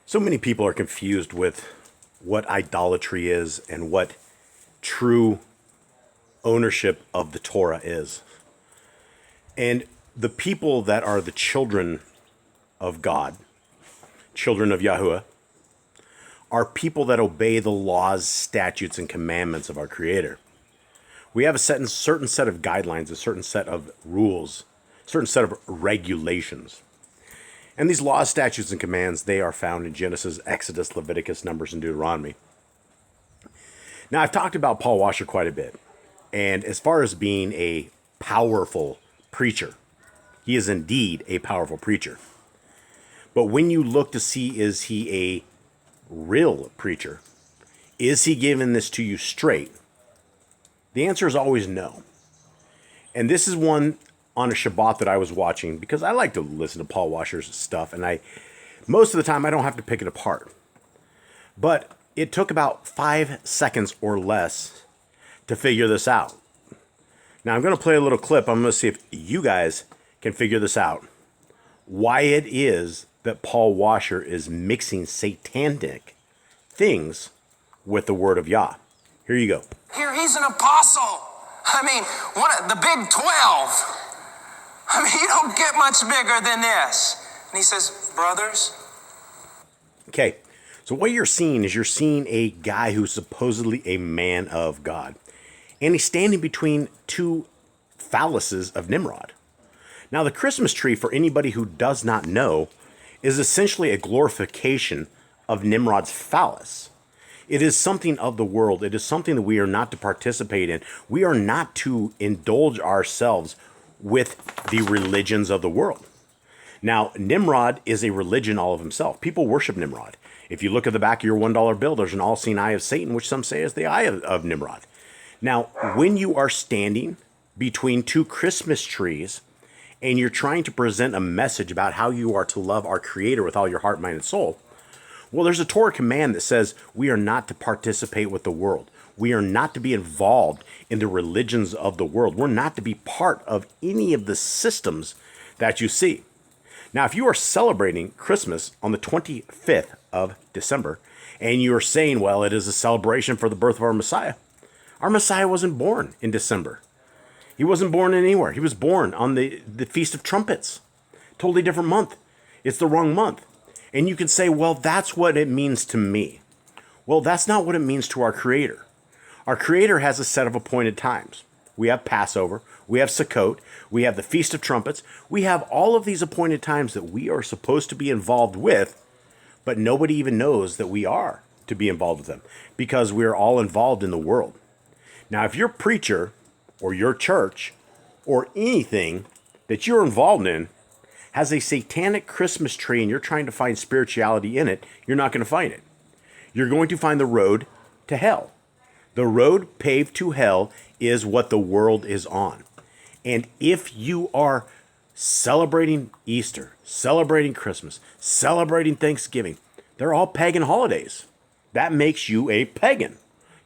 So many people are confused with what idolatry is and what true ownership of the Torah is. And the people that are the children of God, children of Yahuwah, are people that obey the laws, statutes, and commandments of our Creator. We have a certain set of guidelines, a certain set of rules, a certain set of regulations. And these laws, statutes, and commands, they are found in Genesis, Exodus, Leviticus, Numbers, and Deuteronomy. Now, I've talked about Paul Washer quite a bit. And as far as being a powerful preacher, he is indeed a powerful preacher. But when you look to see, is he a real preacher? Is he giving this to you straight? The answer is always no. And this is one on a Shabbat that I was watching, because I like to listen to Paul Washer's stuff, and most of the time I don't have to pick it apart. But it took about 5 seconds or less to figure this out. Now I'm going to play a little clip. I'm going to see if you guys can figure this out. Why it is that Paul Washer is mixing satanic things with the word of Yah. Here you go. Here, he's an apostle. I mean, the Big 12. I mean, you don't get much bigger than this. And he says, brothers. Okay, so what you're seeing is a guy who's supposedly a man of God. And he's standing between two phalluses of Nimrod. Now, the Christmas tree, for anybody who does not know, is essentially a glorification of Nimrod's phallus. It is something of the world. It is something that we are not to participate in. We are not to indulge ourselves with the religions of the world. Now, Nimrod is a religion all of himself. People worship Nimrod. If you look at the back of your $1 bill, there's an all-seeing eye of Satan, which some say is the eye of Nimrod. Now, when you are standing between two Christmas trees and you're trying to present a message about how you are to love our Creator with all your heart, mind, and soul, well, there's a Torah command that says we are not to participate with the world. We are not to be involved in the religions of the world. We're not to be part of any of the systems that you see. Now, if you are celebrating Christmas on the 25th of December, and you're saying, well, it is a celebration for the birth of our Messiah wasn't born in December. He wasn't born anywhere. He was born on the Feast of Trumpets. Totally different month. It's the wrong month. And you can say, well, that's what it means to me. Well, that's not what it means to our Creator. Our Creator has a set of appointed times. We have Passover, we have Sukkot, we have the Feast of Trumpets. We have all of these appointed times that we are supposed to be involved with, but nobody even knows that we are to be involved with them because we are all involved in the world. Now, if your preacher or your church or anything that you're involved in has a satanic Christmas tree and you're trying to find spirituality in it, you're not going to find it. You're going to find the road to hell. The road paved to hell is what the world is on. And if you are celebrating Easter, celebrating Christmas, celebrating Thanksgiving, they're all pagan holidays. That makes you a pagan.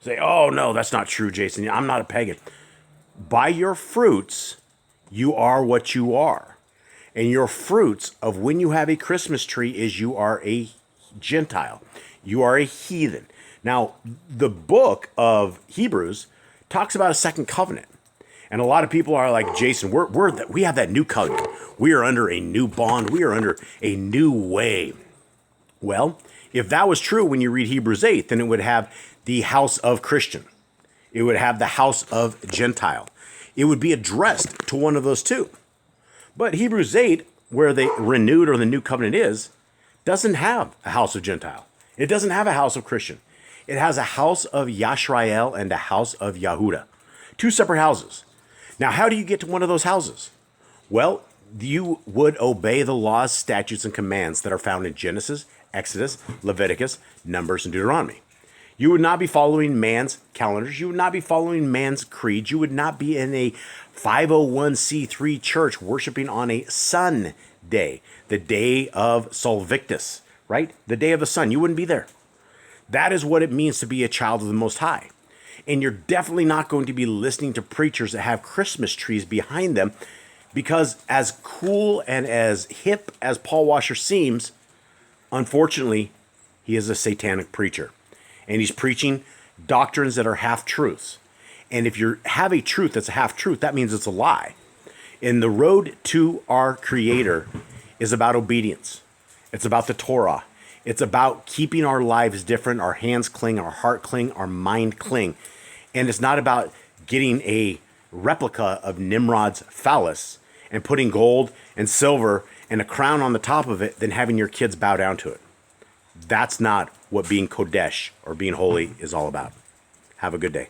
Say, oh, no, that's not true, Jason. I'm not a pagan. By your fruits, you are what you are. And your fruits of when you have a Christmas tree is you are a Gentile. You are a heathen. Now, the book of Hebrews talks about a second covenant. And a lot of people are like, Jason, we have that new covenant. We are under a new bond. We are under a new way. Well, if that was true when you read Hebrews 8, then it would have the house of Christian. It would have the house of Gentile. It would be addressed to one of those two. But Hebrews 8, where the renewed or the new covenant is, doesn't have a house of Gentile. It doesn't have a house of Christian. It has a house of Yashrael and a house of Yahudah. Two separate houses. Now, how do you get to one of those houses? Well, you would obey the laws, statutes, and commands that are found in Genesis, Exodus, Leviticus, Numbers, and Deuteronomy. You would not be following man's calendars. You would not be following man's creed. You would not be in a 501c3 church worshiping on a Sunday, the day of Sol Victus, right? The day of the sun. You wouldn't be there. That is what it means to be a child of the Most High. And you're definitely not going to be listening to preachers that have Christmas trees behind them, because as cool and as hip as Paul Washer seems, unfortunately, He is a satanic preacher. And he's preaching doctrines that are half-truths. And if you have a truth that's a half-truth, that means it's a lie. And the road to our Creator is about obedience. It's about the Torah. It's about keeping our lives different, our hands clean, our heart clean, our mind clean. And it's not about getting a replica of Nimrod's phallus and putting gold and silver and a crown on the top of it, then having your kids bow down to it. That's not what being Kodesh or being holy is all about. Have a good day.